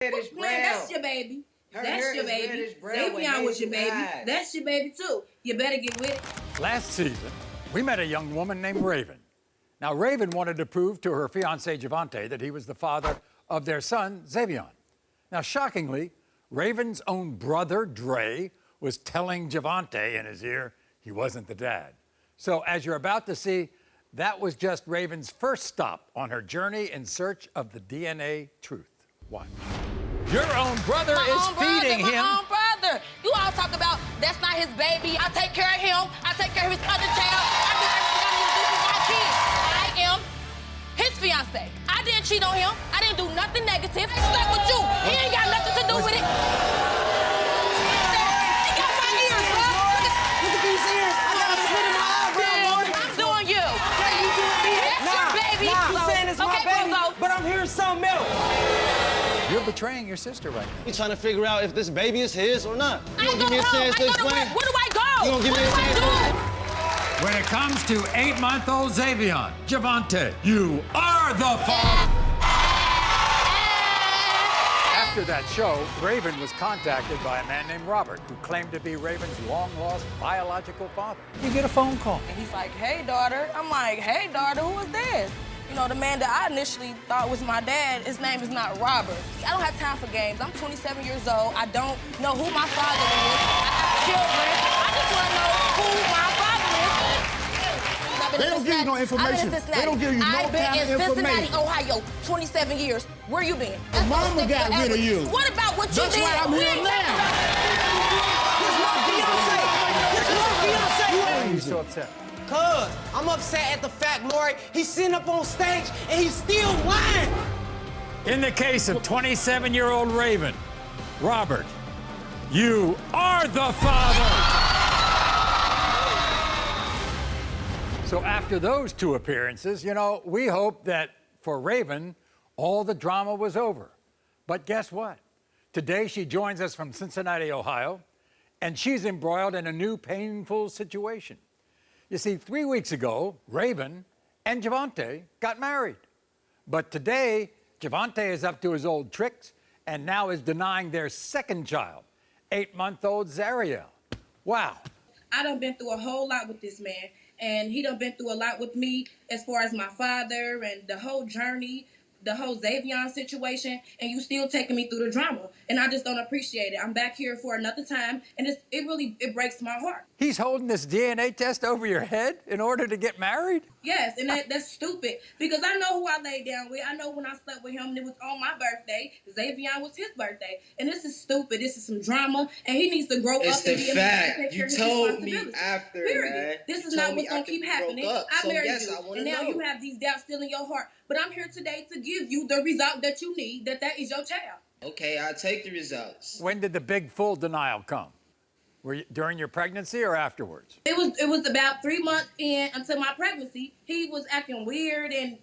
Reddish brown. That's your baby. Her That's hair your is baby. reddish brown with Davion was your hazel baby. eyes. That's your baby too. You better get with it. Last season, we met a young woman named Raven. Now, Raven wanted to prove to her fiancé, Javante, that he was the father of their son, Xavion. Now, shockingly, Raven's own brother, Dre, was telling Javante in his ear he wasn't the dad. So, as you're about to see, that was just Raven's first stop on her journey in search of the DNA truth. Watch. Your own brother is feeding him. My own brother. You all talk about that's not his baby. I take care of him. I take care of his other child. I do everything I need to do for my kids. I am his fiance. I didn't cheat on him. I didn't do nothing negative. I stuck with you. He ain't got nothing to do with it. He got my ears, bro. Look at these ears. I got a slit in my eyebrow, boy. I'm doing you. Okay, you doing me? That's your baby. Nah, you saying it's my baby, but I'm hearing something else. You're betraying your sister right now. He's trying to figure out if this baby is his or not. You gonna give me a chance to explain? Where do I go? You gonna give me a chance? When it comes to 8-month-old Xavion, Javante, you are the father. After that show, Raven was contacted by a man named Robert, who claimed to be Raven's long-lost biological father. You get a phone call. And he's like, hey, daughter. I'm like, hey, daughter, who is this? You know, the man that I initially thought was my dad, his name is not Robert. I don't have time for games. I'm 27 years old. I don't know who my father is. I have children. I just want to know who my father is. They don't give you no information. They don't give you no I've been kind in of Cincinnati, information. Ohio, 27 years. Where you been? That's Mama got rid of you. What about what you That's did? why I'm here now. This my fiance. This my fiance. Why are you so upset? Cuz, I'm upset at the fact, Maury, he's sitting up on stage and he's still lying. In the case of 27-year-old Raven, Robert, you are the father. So after those two appearances, you know, we hope that for Raven, all the drama was over. But guess what? Today she joins us from Cincinnati, Ohio, and she's embroiled in a new painful situation. You see, 3 weeks ago, Raven and Javante got married. But today, Javante is up to his old tricks and now is denying their second child, 8-month-old Zariel. Wow. I done been through a whole lot with this man, and he done been through a lot with me as far as my father and the whole journey, the whole Xavion situation, and you still taking me through the drama. And I just don't appreciate it. I'm back here for another time, and it really breaks my heart. He's holding this DNA test over your head in order to get married? Yes, and that's stupid, because I know who I laid down with. I know when I slept with him, and it was on my birthday. Xavion was his birthday. And this is stupid. This is some drama, and he needs to grow up and be able to take care of his responsibilities. After, Period. man. This is You not told me what's going to keep after we happening. broke up. I So, married yes, you, I wanna and now know. you have these doubts still in your heart. But I'm here today to give you the result that you need, that is your child. Okay, I'll take the results. When did the big full denial come? Were you, during your pregnancy or afterwards? It was about 3 months in until my pregnancy. He was acting weird, and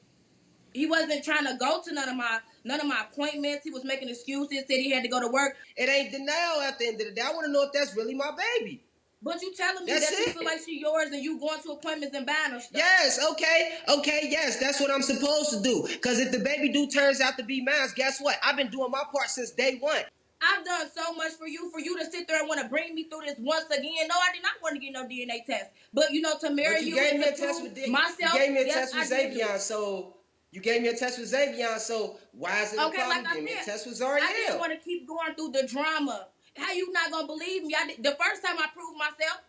he wasn't trying to go to none of my appointments. He was making excuses, said he had to go to work. It ain't denial at the end of the day. I want to know if that's really my baby. But you telling me That's that you it. feel like she yours and you going to appointments and buying her stuff. Yes, okay, yes, that's what I'm supposed to do. Because if the baby do turns out to be mine, guess what? I've been doing my part since day one. I've done so much for you to sit there and want to bring me through this once again. No, I did not want to get no DNA test. But, to marry But you you gave and me a to test prove with myself. You gave me a yes, test with I did do Xavion, it. so you gave me a test with Xavion, so why is it a Okay, problem? like I Give me a said, test with I didn't Zariel. want to keep going through the drama. How you not going to believe me? The first time I proved myself.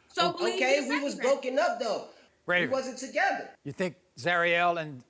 So believe me Okay, the we was second time. broken up though. Raven. We wasn't together. You think Zariel and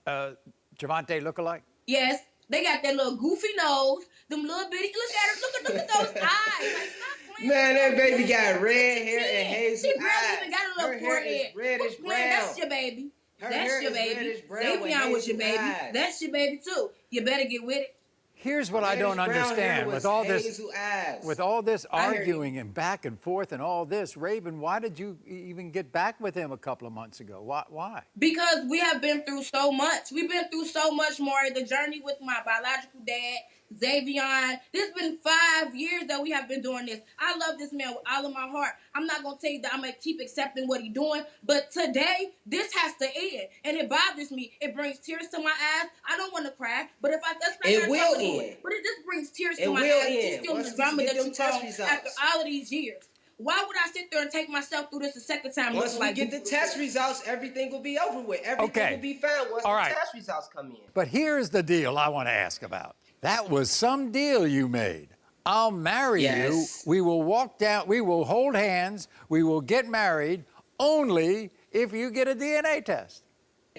Javante look alike? Yes, they got that little goofy nose, them little bitty. Look at her, look at those eyes. Like, stop playing. Man, that baby got She's red hair 10. and hazel She barely eyes. even got a Her little hair forehead. is reddish Quit playing. brown. That's your baby. Her That's hair your is baby. reddish brown with Xavion was your hazel baby. eyes. That's your baby too. You better get with it. Here's what I don't Reddish brown hair understand. with With all this, hazel eyes. with all this I hear you. arguing and back and forth and all this, Raven, why did you even get back with him a couple of months ago? Why? Because we have been through so much. We've been through so much more. The journey with my biological dad, Zavion. This been 5 years that we have been doing this. I love this man with all of my heart. I'm not gonna tell you that I'm gonna keep accepting what he's doing, but today this has to end, and it bothers me. It brings tears to my eyes. I don't want to cry, but if that's not It will do end. it. But it just brings tears It to my will eyes. It's end still once the we drama get that them you test told results. after all of these years. Why would I sit there and take myself through this a second time? Once looking we like get the test results, everything will be over with. Everything Okay. will be found once All the right. test results come in. But here's the deal I want to ask about. That was some deal you made. I'll marry Yes. you. We will walk down, we will hold hands, we will get married only if you get a DNA test.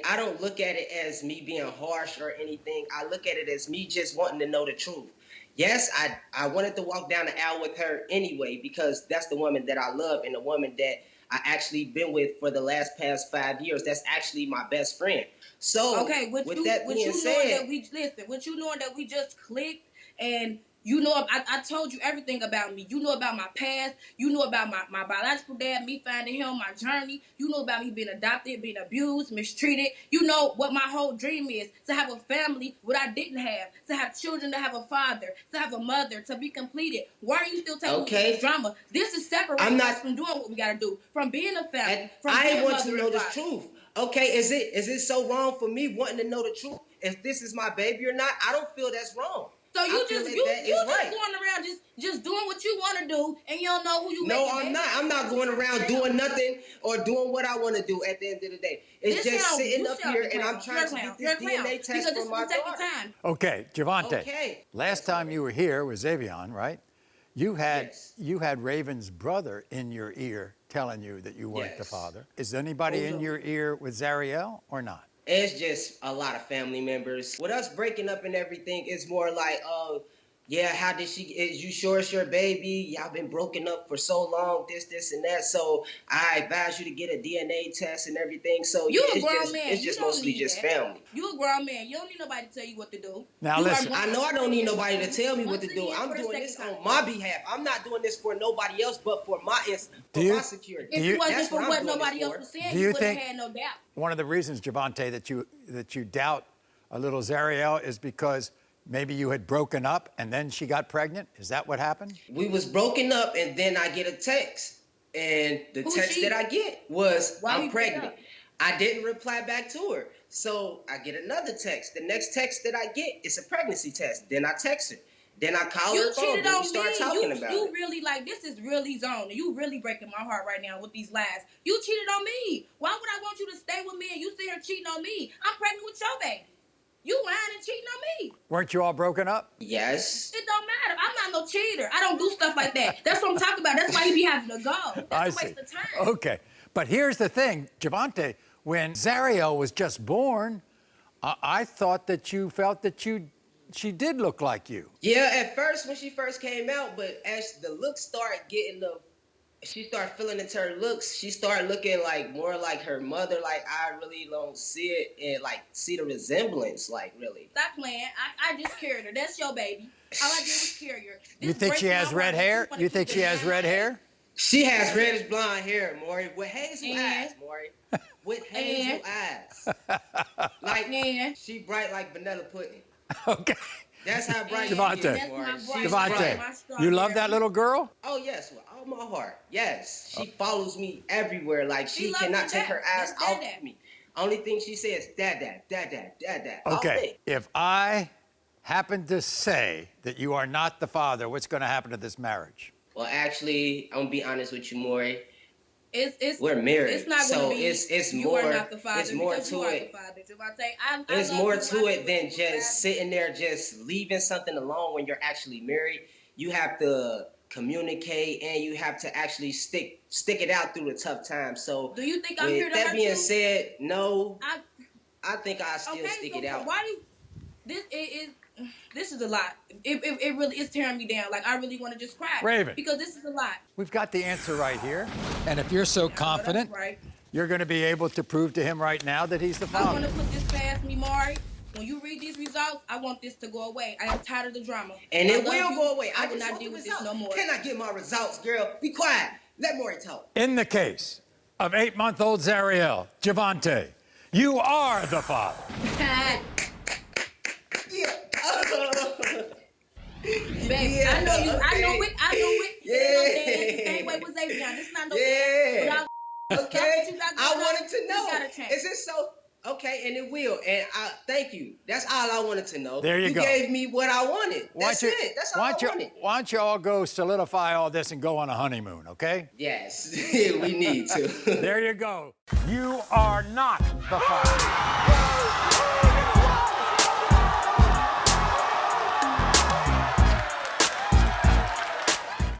I don't look at it as me being harsh or anything. I look at it as me just wanting to know the truth. Yes, I wanted to walk down the aisle with her anyway because that's the woman that I love and the woman that I actually been with for the past 5 years. That's actually my best friend. So okay, with that being said, with you knowing that we just clicked and you know, I told you everything about me. You know about my past. You know about my biological dad, me finding him, my journey. You know about me being adopted, being abused, mistreated. You know what my whole dream is, to have a family, what I didn't have, to have children, to have a father, to have a mother, to be completed. Why are you still taking this drama? This is separating us from doing what we got to do, from being a family, from being I want mother to know and the father. truth. Okay, is it so wrong for me wanting to know the truth? If this is my baby or not, I don't feel that's wrong. So you I just feel that you that you is just right. going around just doing what you want to do, and you don't know who you. No, making I'm babies not. I'm not going around doing nothing or doing what I want to do at the end of the day. It's just sitting up here and I'm trying to get this DNA test for my daughter. Okay, Javante. Okay. Last time you were here was Zavion, right? You had Raven's brother in your ear telling you that you weren't the father. Is anybody in your ear with Zariel or not? It's just a lot of family members. With us breaking up and everything, it's more like, yeah, how did she, is you sure it's your baby? Y'all been broken up for so long, this, and that. So I advise you to get a DNA test and everything. So You yeah, a grown man. it's just mostly just family. You a grown man. You don't need nobody to tell you what to do. Now listen. I know I don't need nobody to tell me what to do. I'm doing this on my behalf. I'm not doing this for nobody else, but for my security. If it wasn't for what nobody else was saying, you wouldn't have had no doubt. One of the reasons, Javante, that you doubt a little Zariel is because maybe you had broken up and then she got pregnant? Is that what happened? We was broken up and then I get a text. And the text that I get was, I'm pregnant. I didn't reply back to her. So I get another text. The next text that I get is a pregnancy test. Then I text her. Then I call her phone. Cheated on we start me. talking about you it. really this is really zone. You really breaking my heart right now with these lies. You cheated on me. Why would I want you to stay with me and you sit here cheating on me? I'm pregnant with your baby. You lying and cheating on me. Weren't you all broken up? Yes. It don't matter. I'm not no cheater. I don't do stuff like that. That's what I'm talking about. That's why he be having to go. That's a waste of time. Okay. But here's the thing, Javante, when Zariel was just born, I thought that you felt that she did look like you. Yeah, at first when she first came out, but as the looks start getting she started feeling into her looks. She started looking like more like her mother. Like I really don't see it and like see the resemblance. Like really. Stop playing. I just carried her. That's your baby. All I did was carry her. You think she has red hair? You think she has red hair? She has reddish blonde hair, Maury, with hazel eyes, Maury. With hazel eyes. Like she bright like vanilla pudding. Okay. That's how bright she Javante. is, Maury. Javante, you love that little girl? Oh yes, with all my heart. Yes. She follows me everywhere. Like she cannot take her eyes off of me. Only thing she says, dad. Okay. If I happen to say that you are not the father, what's going to happen to this marriage? Well, actually, I'm gonna be honest with you, Maury. We're married, it's not so gonna be, it's you more. are not the father, it's more to it. It's more to it than just sitting there, just leaving something alone when you're actually married. You have to communicate and you have to actually stick it out through the tough times. So, do you think I'm here to that hurt being you? said, no, I think I still stick it out. Why do this is a lot. It really is tearing me down. Like I really want to just cry. Raven. Because this is a lot. We've got the answer right here. And if you're so confident, you're going to be able to prove to him right now that he's the father. I want to put this past me, Maury. When you read these results, I want this to go away. I am tired of the drama. And it will go away. I will not deal with this no more. Can I get my results, girl? Be quiet. Let Maury talk. In the case of 8-month-old Zariel, Javante, you are the father. Yeah. Baby, Yeah, I know you. okay. I know it. Yeah. It's the same way with Xavier. This is not no Yeah. without Okay. what you got I going wanted on, to you know. gotta change. Is it so? Okay, and it will. And I thank you. That's all I wanted to know. There you go. gave me what I wanted. That's it. That's all I wanted. Why don't you all go solidify all this and go on a honeymoon, okay? Yes, we need to. There you go. You are not the father.